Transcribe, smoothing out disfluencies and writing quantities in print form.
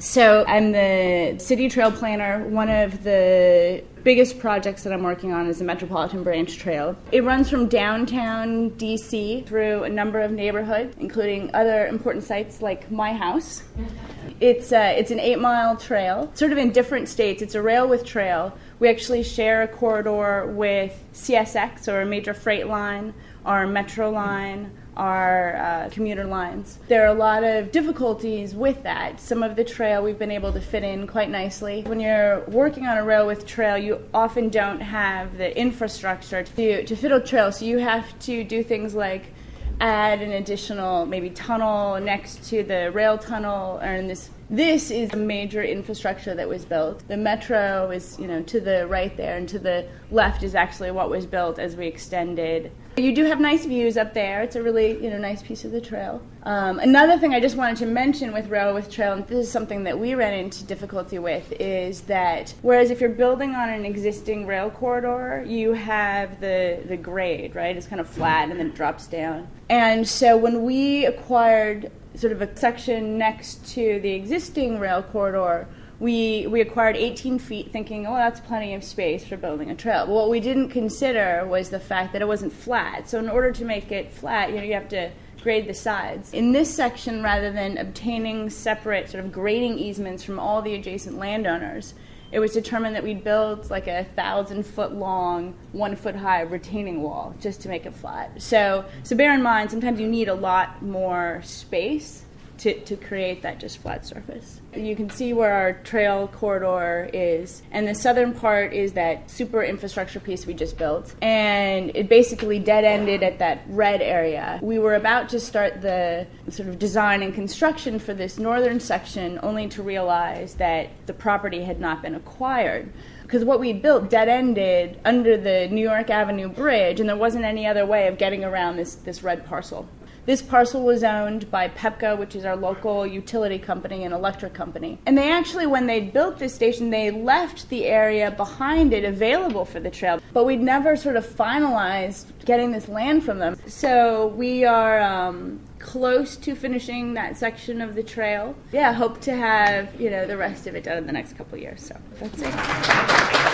So I'm the city trail planner. One of the biggest projects that I'm working on is the Metropolitan Branch Trail. It runs from downtown D.C. through a number of neighborhoods, including other important sites like my house. It's an 8-mile trail, sort of in different states. It's a rail with trail. We actually share a corridor with CSX, or a major freight line, our metro line, our commuter lines. There are a lot of difficulties with that. Some of the trail we've been able to fit in quite nicely. When you're working on a rail with trail, you often don't have the infrastructure to fit a trail, so you have to do things like add an additional maybe tunnel next to the rail tunnel, and this is a major infrastructure that was built. The metro is, to the right there, and to the left is actually what was built as we extended. You do have nice views up there. It's a really, nice piece of the trail. Another thing I just wanted to mention with rail with trail, and this is something that we ran into difficulty with, is that whereas if you're building on an existing rail corridor, you have the grade, right? It's kind of flat and then it drops down. And so when we acquired sort of a section next to the existing rail corridor, we acquired 18 feet thinking, that's plenty of space for building a trail. But what we didn't consider was the fact that it wasn't flat. So in order to make it flat, you have to grade the sides. In this section, rather than obtaining separate sort of grading easements from all the adjacent landowners, it was determined that we'd build like a 1,000-foot long, 1-foot high retaining wall just to make it flat. So bear in mind, sometimes you need a lot more space to create that just flat surface. You can see where our trail corridor is, and the southern part is that super infrastructure piece we just built, and it basically dead-ended at that red area. We were about to start the sort of design and construction for this northern section, only to realize that the property had not been acquired. Because what we built dead-ended under the New York Avenue Bridge, and there wasn't any other way of getting around this red parcel. This parcel was owned by Pepco, which is our local utility company and electric company. And they actually, when they built this station, they left the area behind it available for the trail. But we'd never sort of finalized getting this land from them. So we are close to finishing that section of the trail. Yeah, hope to have, the rest of it done in the next couple of years. So that's it.